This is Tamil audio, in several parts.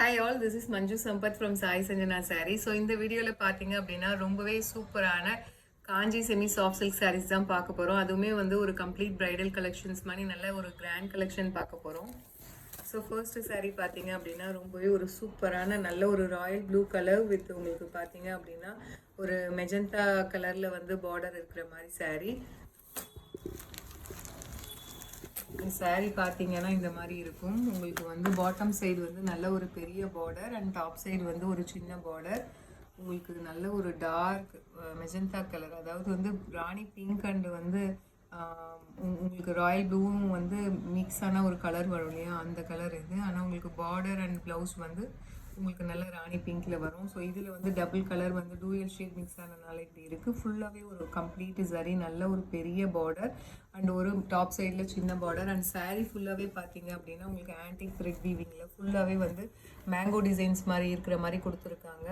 Hi all, this is Manju Sampath from Sai Sanjana Saree. So இந்த வீடியோல பாத்தீங்க அப்படின்னா ரொம்பவே சூப்பரான காஞ்சி செமி சாஃப்ட் சில்க் சாரீஸ் தான் பார்க்க போறோம். அதுவுமே வந்து ஒரு கம்ப்ளீட் பிரைடல் கலெக்ஷன்ஸ் மாதிரி நல்ல ஒரு கிராண்ட் கலெக்ஷன் பார்க்க போறோம். ஸோ ஃபர்ஸ்ட் சாரீ பார்த்தீங்க அப்படின்னா ரொம்பவே ஒரு சூப்பரான நல்ல ஒரு ராயல் ப்ளூ கலர் வித் உங்களுக்கு பார்த்தீங்க அப்படின்னா ஒரு மெஜந்தா கலரில் வந்து பார்டர் இருக்கிற மாதிரி சாரீ. சாரீ பார்த்தீங்கன்னா இந்த மாதிரி இருக்கும். உங்களுக்கு வந்து பாட்டம் சைடு வந்து நல்ல ஒரு பெரிய பார்டர் அண்ட் டாப் சைடு வந்து ஒரு சின்ன பார்டர். உங்களுக்கு நல்ல ஒரு டார்க் மெஜந்தா கலர், அதாவது வந்து ராணி பிங்க் அண்ட் வந்து உங்களுக்கு ராயல் ப்ளூவும் வந்து மிக்ஸ் ஆன ஒரு கலர் வரும் இல்லையா, அந்த கலர் இது. ஆனால் உங்களுக்கு பார்டர் அண்ட் ப்ளவுஸ் வந்து உங்களுக்கு நல்ல ராணி பிங்க்கில் வரும். ஸோ இதில் வந்து டபுள் கலர் வந்து டூயல் ஷேட் மிக்ஸ் ஆனதுனால இப்படி இருக்குது. ஃபுல்லாகவே ஒரு கம்ப்ளீட் சரி நல்ல ஒரு பெரிய பார்டர் அண்ட் ஒரு டாப் சைடில் சின்ன பார்டர். அண்ட் சாரீ ஃபுல்லாகவே பார்த்தீங்க அப்படின்னா உங்களுக்கு ஆன்டிக் த்ரெட் வீவிங்கில் ஃபுல்லாகவே வந்து மேங்கோ டிசைன்ஸ் மாதிரி இருக்கிற மாதிரி கொடுத்துருக்காங்க.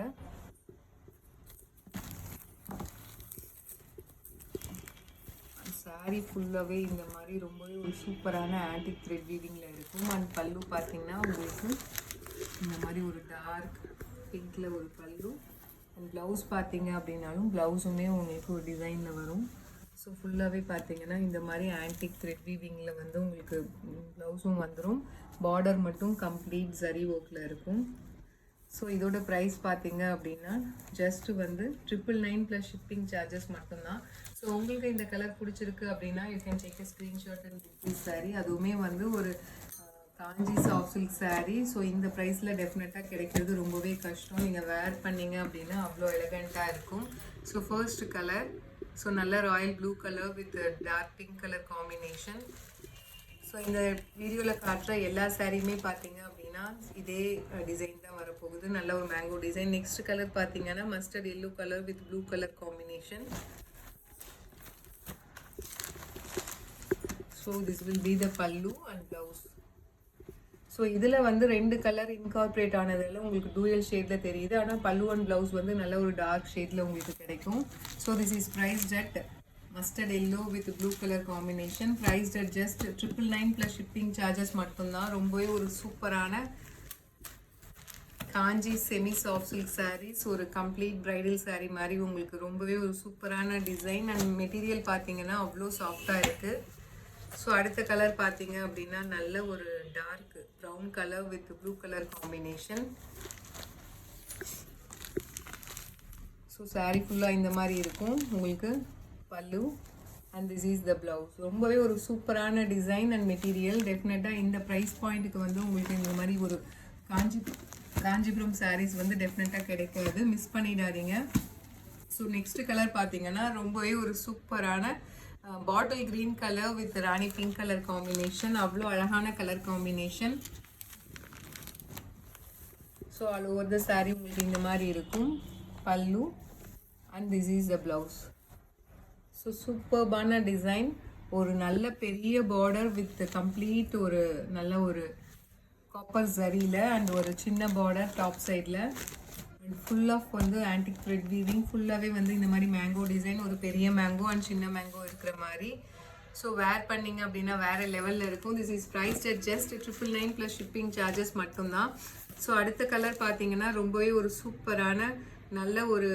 சாரீ ஃபுல்லாகவே இந்த மாதிரி ரொம்பவே ஒரு சூப்பரான ஆன்டிக் த்ரெட் வீவிங்கில் இருக்கும். அண்ட் பல்லு பார்த்தீங்கன்னா உங்களுக்கு இந்த மாதிரி ஒரு டார்க் பிங்க்கில் ஒரு பல்லு. அண்ட் ப்ளவுஸ் பார்த்தீங்க அப்படின்னாலும் ப்ளவுஸுமே உங்களுக்கு ஒரு டிசைனில் வரும். ஸோ ஃபுல்லாகவே பார்த்தீங்கன்னா இந்த மாதிரி ஆன்டிக் த்ரெட் வீவிங்கில் வந்து உங்களுக்கு ப்ளவுஸும் வந்துடும். பார்டர் மட்டும் கம்ப்ளீட் சரி ஒர்க்கில் இருக்கும். ஸோ இதோட ப்ரைஸ் பார்த்தீங்க அப்படின்னா ஜஸ்ட்டு வந்து 999 ப்ளஸ் ஷிப்பிங் சார்ஜஸ் மட்டும்தான். ஸோ உங்களுக்கு இந்த கலர் பிடிச்சிருக்கு அப்படின்னா you can take a screenshot and book this sari. அதுவுமே வந்து ஒரு காஞ்சி சாஃப்ட் சில்க் சாரீ. ஸோ இந்த ப்ரைஸில் டெஃபினட்டாக கிடைக்கிறது ரொம்பவே கஷ்டம். நீங்கள் வேர் பண்ணிங்க அப்படின்னா அவ்வளோ எலகண்ட்டாக இருக்கும். ஸோ ஃபர்ஸ்ட் கலர், ஸோ நல்ல royal blue colour with dark pink colour combination. So இந்த வீடியோவில் காட்டுற எல்லா சாரியுமே பார்த்தீங்க அப்படின்னா இதே டிசைன் தான் வரப்போகுது. நல்ல ஒரு மேங்கோ டிசைன். நெக்ஸ்ட் கலர் பார்த்தீங்கன்னா mustard yellow colour with blue colour combination. So this will be the pallu and blouse. So இதில் வந்து 2 கலர் இன்கார்பரேட் ஆனதில் உங்களுக்கு டூயல் ஷேடில் தெரியுது. ஆனால் பல்லு அண்ட் ப்ளவுஸ் வந்து நல்ல ஒரு டார்க் ஷேடில் உங்களுக்கு கிடைக்கும். So this is priced at mustard yellow with blue colour combination. Priced at just 999 plus shipping charges மட்டும்தான். ரொம்பவே ஒரு சூப்பரான காஞ்சி செமி சாஃப்ட் சில்க் சாரீஸ், ஒரு கம்ப்ளீட் பிரைடல் சாரீ மாதிரி உங்களுக்கு ரொம்பவே ஒரு சூப்பரான டிசைன் அண்ட் மெட்டீரியல் பார்த்தீங்கன்னா அவ்வளோ சாஃப்டாக இருக்குது. ஸோ அடுத்த கலர் பார்த்தீங்க அப்படின்னா நல்ல ஒரு dark brown colour with blue colour combination. So saree ஃபுல்லாக இந்த மாதிரி இருக்கும் உங்களுக்கு pallu and this is the blouse. ரொம்பவே ஒரு சூப்பரான டிசைன் அண்ட் மெட்டீரியல். டெஃபினட்டாக இந்த ப்ரைஸ் பாயிண்ட்டுக்கு வந்து உங்களுக்கு இந்த மாதிரி ஒரு காஞ்சிபுரம் சாரீஸ் வந்து டெஃபினட்டாக கிடைக்காது, மிஸ் பண்ணிடாதீங்க. ஸோ நெக்ஸ்ட் கலர் பார்த்தீங்கன்னா ரொம்பவே ஒரு சூப்பரான bottle green colour with rani pink colour combination. அவ்வளோ அழகான colour combination. So all over the saree உங்களுக்கு இந்த மாதிரி இருக்கும் pallu and this is the blouse. So சூப்பர்பான டிசைன், ஒரு நல்ல பெரிய பார்டர் வித் கம்ப்ளீட் ஒரு நல்ல ஒரு காப்பர் ஜரியில் அண்ட் ஒரு சின்ன பார்டர் டாப் சைடில் அண்ட் ஃபுல் ஆஃப் வந்து ஆன்டிக் த்ரெட் வீவிங். ஃபுல்லாகவே வந்து இந்த மாதிரி மேங்கோ டிசைன், ஒரு பெரிய மேங்கோ அண்ட் சின்ன மேங்கோ இருக்கிற மாதிரி. ஸோ வேர் பண்ணிங்க அப்படின்னா வேறு லெவலில் இருக்கும். This is priced at just 999 plus shipping charges மட்டும்தான். ஸோ அடுத்த கலர் பார்த்தீங்கன்னா ரொம்பவே ஒரு சூப்பரான நல்ல ஒரு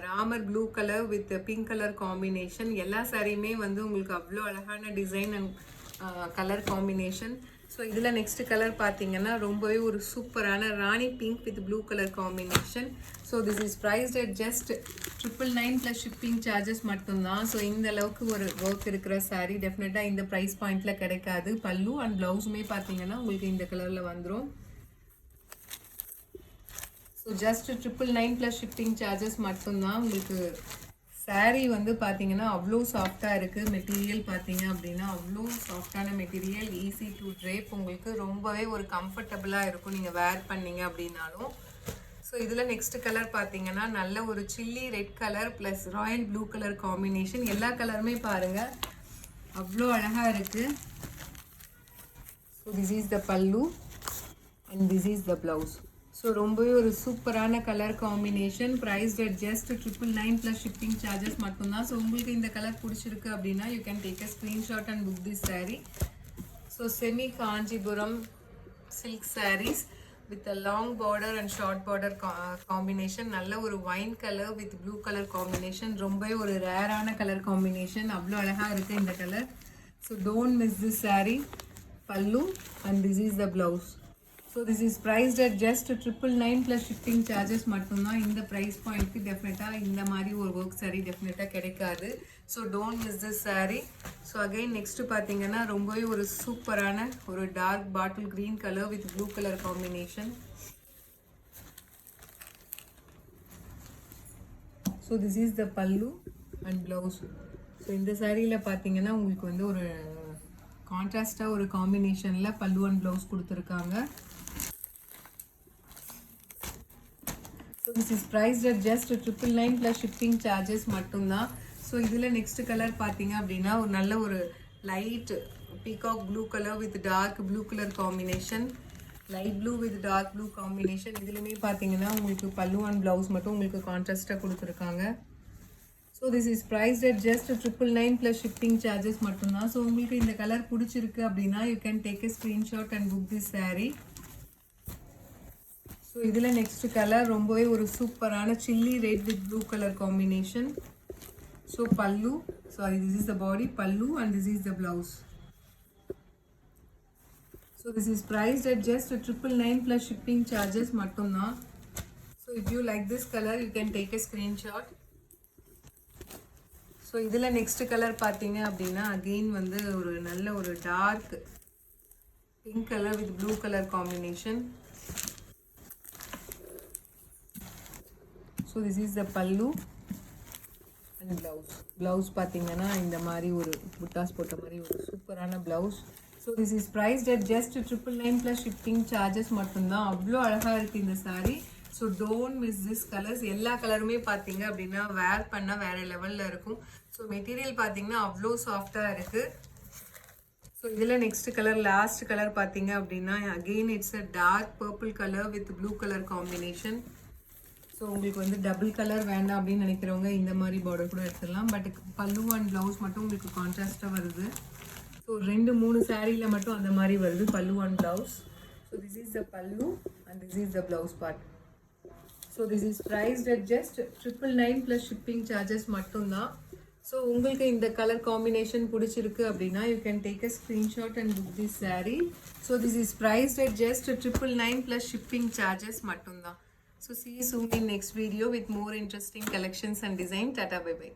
Ramar blue colour with pink colour combination. எல்லா சாரியுமே வந்து உங்களுக்கு அவ்வளோ அழகான design and colour combination. So இதில் நெக்ஸ்ட் கலர் பார்த்தீங்கன்னா ரொம்பவே ஒரு சூப்பரான rani pink with blue colour combination. So this is priced at just 999 plus shipping charges மட்டும்தான். ஸோ இந்த அளவுக்கு ஒரு ஒர்க் இருக்கிற சாரீ டெஃபினட்டாக இந்த ப்ரைஸ் பாயிண்டில் கிடைக்காது. பல்லு அண்ட் ப்ளவுஸுமே பார்த்தீங்கன்னா உங்களுக்கு இந்த கலரில் வந்துடும். So just 999 plus shipping charges மட்டும்தான். உங்களுக்கு சாரீ வந்து பார்த்தீங்கன்னா அவ்வளோ சாஃப்டாக இருக்குது. மெட்டீரியல் பார்த்தீங்க அப்படின்னா அவ்வளோ சாஃப்டான மெட்டீரியல், ஈஸி டு ட்ரேப், உங்களுக்கு ரொம்பவே ஒரு கம்ஃபர்டபுளாக இருக்கும் நீங்கள் வேர் பண்ணிங்க அப்படின்னாலும். ஸோ இதில் நெக்ஸ்ட் கலர் பார்த்தீங்கன்னா நல்ல ஒரு chilli red colour plus Royal blue colour combination. எல்லா கலருமே பாருங்கள் அவ்வளோ அழகாக இருக்குது. So this is the pallu and this is the blouse. So ரொம்பவே ஒரு சூப்பரான colour combination. Priced at just 999 plus shipping charges மட்டும்தான். ஸோ உங்களுக்கு இந்த கலர் பிடிச்சிருக்கு அப்படின்னா you can take a screenshot and book this sari. So semi Kanchipuram silk saris with a long border and short border combination. நல்ல ஒரு wine color with blue color combination. ரொம்ப ஒரு ரேரான கலர் காம்பினேஷன். அவ்வளோ அழகா இருக்கு இந்த colour. So don't miss this saree. Pallu and this is the blouse. So this is priced at just 999 plus shipping charges மட்டும்தான். இந்த price point க்கு டெஃபினட்டா இந்த மாதிரி ஒரு work saree டெஃபினட்டா கிடைக்காது. So don't miss this saree. So again next பாத்தீங்கன்னா ரொம்பவே ஒரு சூப்பரான ஒரு dark bottle green color with blue color combination. So this is the pallu and blouse. So இந்த சாரியில பாத்தீங்கன்னா உங்களுக்கு வந்து ஒரு கான்ட்ராஸ்டா ஒரு காம்பினேஷன்ல பல்லு அண்ட் ப்ளவுஸ் கொடுத்திருக்காங்க. So this is priced at just 999 plus shipping charges மட்டும்தான். ஸோ இதில் நெக்ஸ்ட் கலர் பார்த்தீங்க அப்படின்னா ஒரு நல்ல ஒரு light peacock blue colour with dark blue colour combination, light blue with dark blue combination. இதுலையுமே பார்த்தீங்கன்னா உங்களுக்கு பல்லு அண்ட் ப்ளவுஸ் மட்டும் உங்களுக்கு கான்ட்ராஸ்டாக கொடுத்துருக்காங்க. So this is priced at just 999 plus shipping charges மட்டும்தான். ஸோ உங்களுக்கு இந்த கலர் பிடிச்சிருக்கு அப்படின்னா you can take a screenshot and book this saree. So இதில் நெக்ஸ்ட் கலர் ரொம்பவே ஒரு சூப்பரான chilli red with blue colour combination. So pallu, sorry, this is the body, pallu, and this is the blouse. So this is priced at just 999 plus shipping charges mattumna. So if you like this color, you can take a screenshot. So idhula next color pathinga appadina again vandu oru nalla oru dark pink color with blue color combination. So this is the pallu and blouse பார்த்தீங்கன்னா இந்த மாதிரி ஒரு புட்டாஸ் போட்ட மாதிரி ஒரு சூப்பரான blouse. So this is priced at just 999 plus shipping charges மட்டும்தான். அவ்வளோ அழகாக இருக்குது இந்த saree. So don't miss this colours. எல்லா கலருமே பார்த்தீங்க அப்படின்னா வேர் பண்ணால் வேறு லெவலில் இருக்கும். ஸோ மெட்டீரியல் பார்த்தீங்கன்னா அவ்வளோ சாஃப்டாக இருக்குது. ஸோ இதில் நெக்ஸ்ட் கலர் லாஸ்ட் கலர் பார்த்தீங்க அப்படின்னா again it's a dark purple colour with blue colour combination. So உங்களுக்கு வந்து டபுள் கலர் வேண்டாம் அப்படின்னு நினைக்கிறவங்க இந்த மாதிரி பார்டர் கூட எடுத்துடலாம். பட் பல்லு அண்ட் ப்ளவுஸ் மட்டும் உங்களுக்கு கான்ட்ராஸ்டாக வருது. ஸோ 2-3 சாரியில் மட்டும் அந்த மாதிரி வருது pallu and blouse. So this is the pallu and this is the blouse part. So this is priced at just 999 plus shipping charges மட்டும்தான். ஸோ உங்களுக்கு இந்த கலர் காம்பினேஷன் பிடிச்சிருக்கு அப்படின்னா you can take a screenshot and book this saree. So this is priced at just 999 plus shipping charges மட்டும்தான். So see you soon in next video with more interesting collections and design. Tata, bye bye.